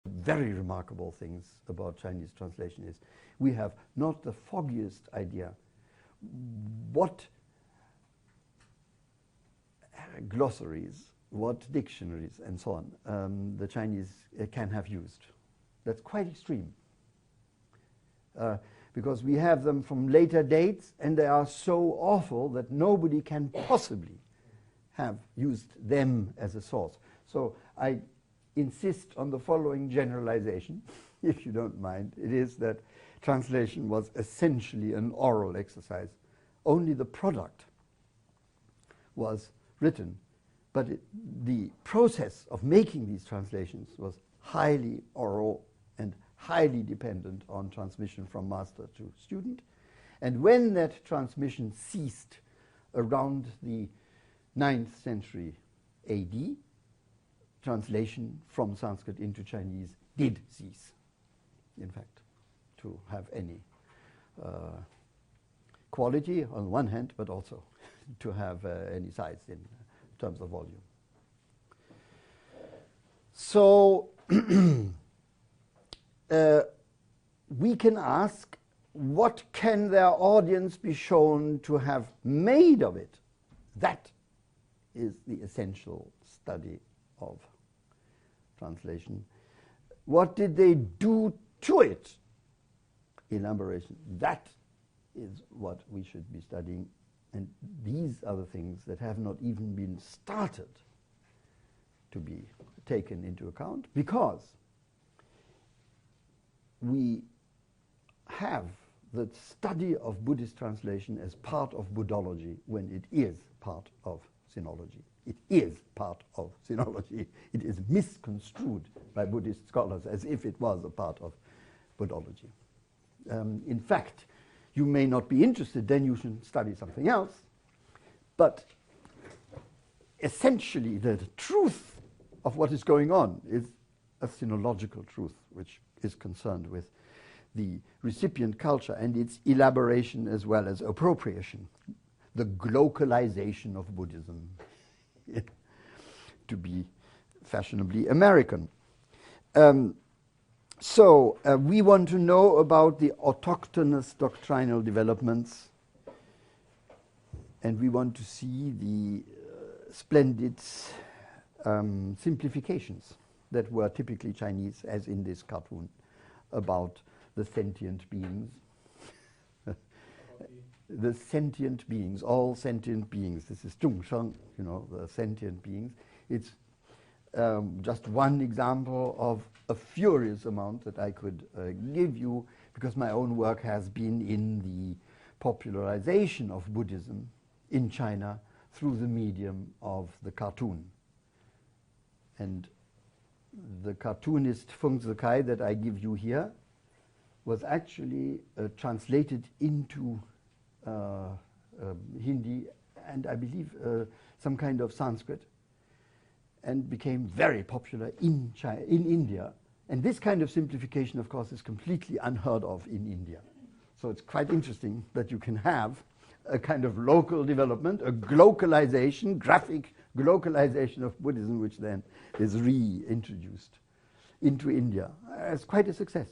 very remarkable things about Chinese translation is we have not the foggiest idea what glossaries, what dictionaries, and so on the Chinese can have used. That's quite extreme. Because we have them from later dates, and they are so awful that nobody can possibly have used them as a source. So I insist on the following generalization, if you don't mind. It is that translation was essentially an oral exercise. Only the product was written, but the process of making these translations was highly oral and highly dependent on transmission from master to student. And when that transmission ceased around the 9th century AD, translation from Sanskrit into Chinese did cease, in fact, to have any quality on one hand, but also to have any size in terms of volume. So we can ask, what can their audience be shown to have made of it? That is the essential study of translation. What did they do to it? Elaboration. That is what we should be studying. And these are the things that have not even been started to be taken into account, because we have the study of Buddhist translation as part of Buddhology when it is part of Sinology. It is part of Sinology. It is misconstrued by Buddhist scholars as if it was a part of Buddhology. In fact, you may not be interested, then you should study something else. But essentially, the truth of what is going on is a sinological truth, which is concerned with the recipient culture and its elaboration as well as appropriation, the glocalization of Buddhism, to be fashionably American. So we want to know about the autochthonous doctrinal developments, and we want to see the splendid simplifications that were typically Chinese, as in this cartoon, about the sentient beings. The sentient beings, all sentient beings. This is 众生, the sentient beings. It's just one example of a furious amount that I could give you, because my own work has been in the popularization of Buddhism in China through the medium of the cartoon. And the cartoonist Feng Zikai that I give you here was actually translated into Hindi and I believe some kind of Sanskrit, and became very popular in India. And this kind of simplification, of course, is completely unheard of in India. So it's quite interesting that you can have a kind of local development, a glocalization, graphic glocalization of Buddhism, which then is reintroduced into India. It's quite a success.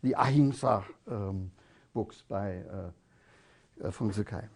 The Ahimsa books by Feng Zikai.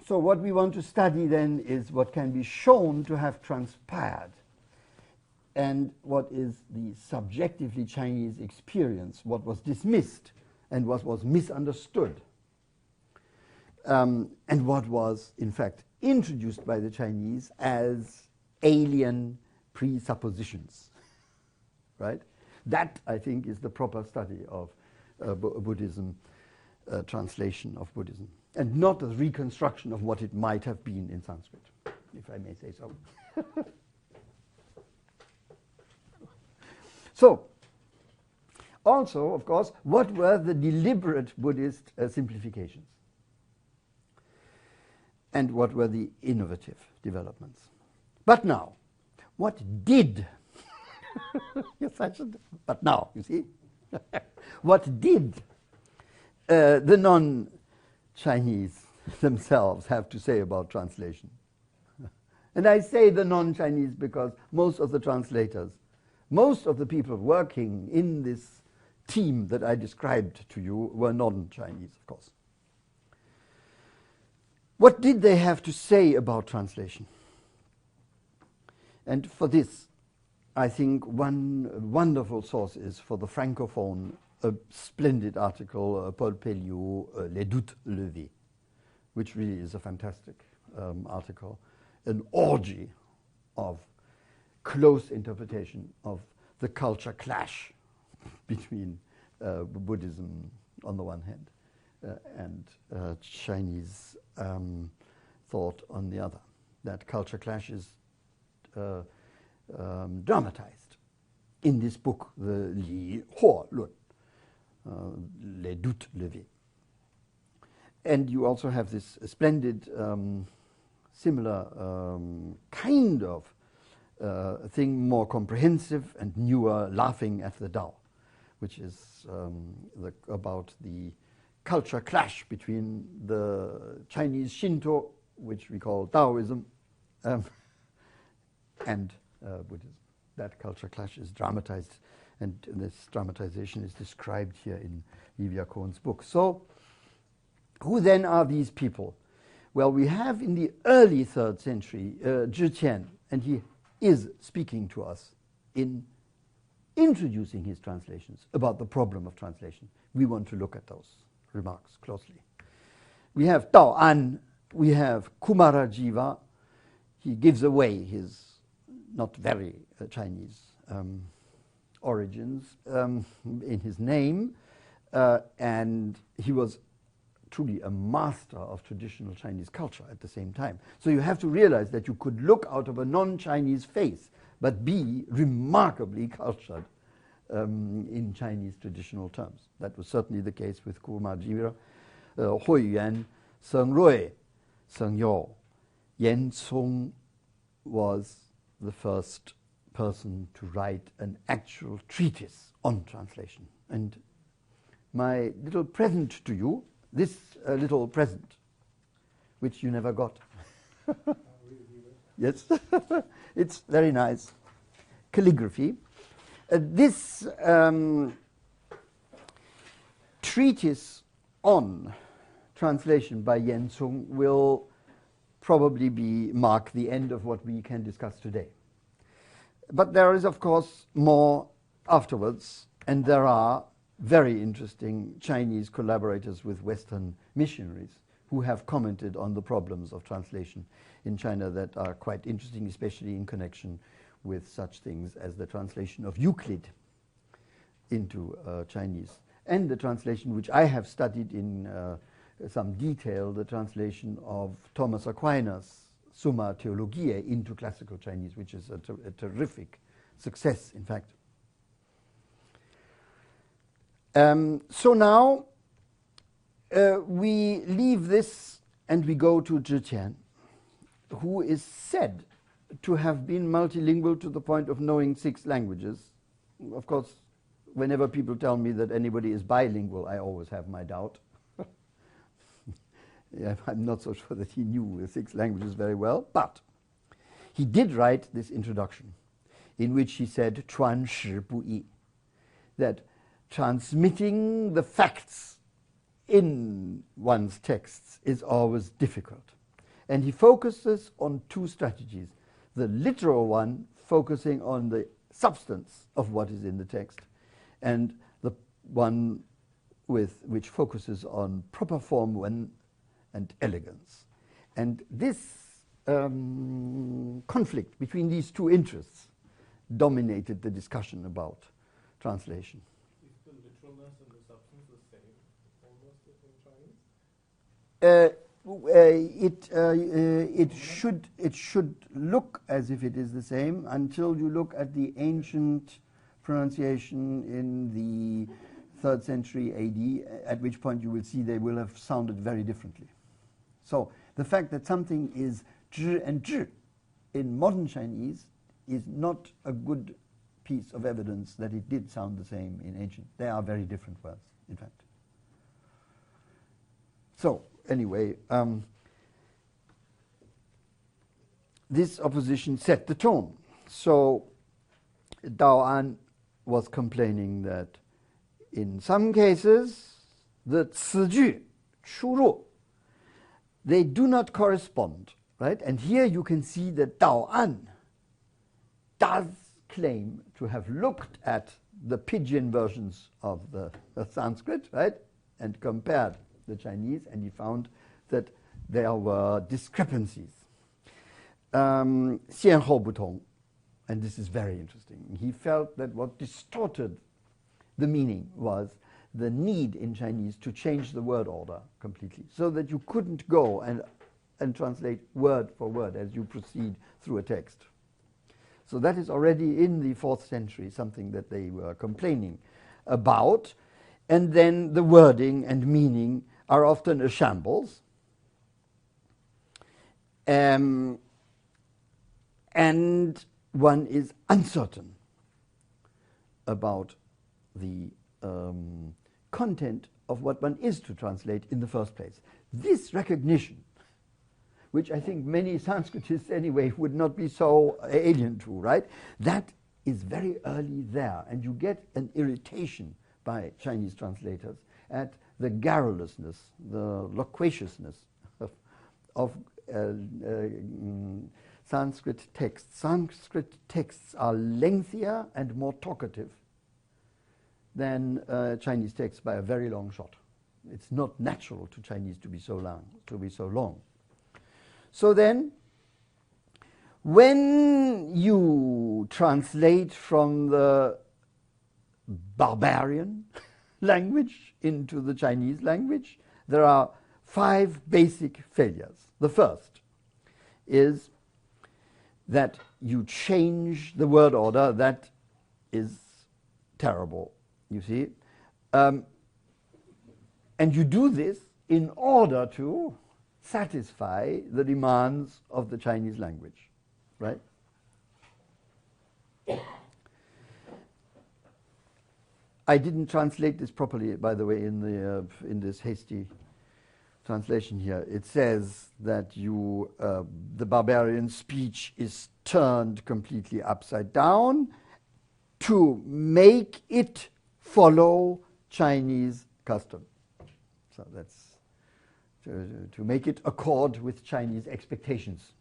So what we want to study then is what can be shown to have transpired, and what is the subjectively Chinese experience, what was dismissed and what was misunderstood, and what was in fact introduced by the Chinese as alien presuppositions, right? That, I think, is the proper study of Buddhism, translation of Buddhism, and not a reconstruction of what it might have been in Sanskrit, if I may say so. So, also, of course, what were the deliberate Buddhist simplifications? And what were the innovative developments? But now, what did but now, you see, what did the non-Chinese themselves have to say about translation? And I say the non-Chinese because most of the translators Most of the people working in this team that I described to you were non-Chinese, of course. What did they have to say about translation? And for this, I think one wonderful source is for the Francophone, a splendid article, Paul Pelliot, Les doutes levés, which really is a fantastic article, an orgy of close interpretation of the culture clash between Buddhism on the one hand and Chinese thought on the other. That culture clash is dramatized in this book, the Li Huo Lun, Les doutes levés. And you also have this splendid, similar kind of thing, more comprehensive and newer, Laughing at the Tao, which is about the culture clash between the Chinese Shinto, which we call Taoism, and Buddhism. That culture clash is dramatized, and this dramatization is described here in Livia Cohn's book. So, who then are these people? Well, we have in the early 3rd century Zhi Qian, and he is speaking to us in introducing his translations about the problem of translation. We want to look at those remarks closely. We have Tao An, we have Kumarajiva. He gives away his not very Chinese origins in his name, and he was truly a master of traditional Chinese culture at the same time. So you have to realize that you could look out of a non-Chinese face but be remarkably cultured in Chinese traditional terms. That was certainly the case with Kumarajiva, Hui Yuan, Seng Rui, Seng Yao. Yan Cong was the first person to write an actual treatise on translation. And my little present to you, this little present, which you never got. Yes, it's very nice. Calligraphy. This treatise on translation by Yan Cong will probably mark the end of what we can discuss today. But there is, of course, more afterwards, and there are very interesting Chinese collaborators with Western missionaries who have commented on the problems of translation in China that are quite interesting, especially in connection with such things as the translation of Euclid into Chinese, and the translation which I have studied in some detail, the translation of Thomas Aquinas' Summa Theologiae into classical Chinese, which is a terrific success, in fact. So now we leave this and we go to Zhi Qian, who is said to have been multilingual to the point of knowing 6 languages. Of course, whenever people tell me that anybody is bilingual, I always have my doubt. Yeah, I'm not so sure that he knew the 6 languages very well, but he did write this introduction in which he said, 传实不易, that transmitting the facts in one's texts is always difficult. And he focuses on 2 strategies. The literal one, focusing on the substance of what is in the text, and the one which focuses on proper form and elegance. And this conflict between these 2 interests dominated the discussion about translation. Is the literalness and the substance the same almost in Chinese? It should look as if it is the same until you look at the ancient pronunciation in the 3rd century AD, at which point you will see they will have sounded very differently. So the fact that something is zhi and zhi in modern Chinese is not a good piece of evidence that it did sound the same in ancient. They are very different words, in fact. So anyway, this opposition set the tone. So Dao An was complaining that in some cases the 词句, 出入, they do not correspond, right? And here you can see that Dao An does claim to have looked at the pidgin versions of the Sanskrit, right? And compared the Chinese, and he found that there were discrepancies. 先后不同, and this is very interesting. He felt that what distorted the meaning was the need in Chinese to change the word order completely, so that you couldn't go and translate word for word as you proceed through a text. So that is already in the 4th century something that they were complaining about. And then the wording and meaning are often a shambles. And one is uncertain about the content of what one is to translate in the first place. This recognition, which I think many Sanskritists anyway would not be so alien to, right? That is very early there, and you get an irritation by Chinese translators at the garrulousness, the loquaciousness of Sanskrit texts. Sanskrit texts are lengthier and more talkative than Chinese texts by a very long shot. It's not natural to Chinese to be so long. So then, when you translate from the barbarian language into the Chinese language, there are 5 basic failures. The first is that you change the word order. That is terrible, you see. And you do this in order to satisfy the demands of the Chinese language, right? I didn't translate this properly, by the way, in this hasty translation here. It says that the barbarian speech is turned completely upside down to make it follow Chinese custom. So that's to make it accord with Chinese expectations.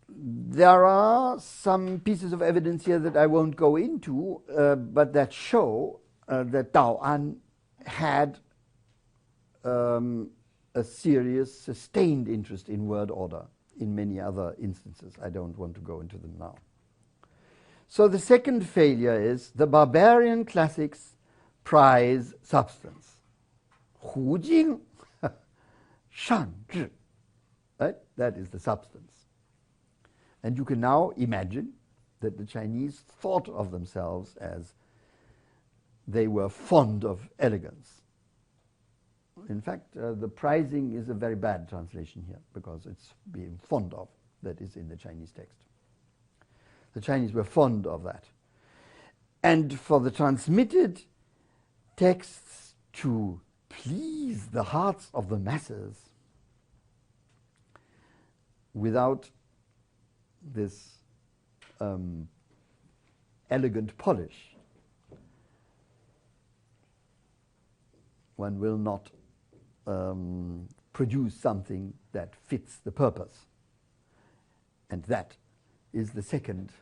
There are some pieces of evidence here that I won't go into, but that show that Dao An had a serious, sustained interest in word order in many other instances. I don't want to go into them now. So the second failure is the barbarian classics prize substance. 胡经, 上智, right? That is the substance. And you can now imagine that the Chinese thought of themselves as they were fond of elegance. In fact, the prizing is a very bad translation here, because it's being fond of that is in the Chinese text. The Chinese were fond of that. And for the transmitted texts to please the hearts of the masses without this elegant polish, one will not produce something that fits the purpose. And that is the second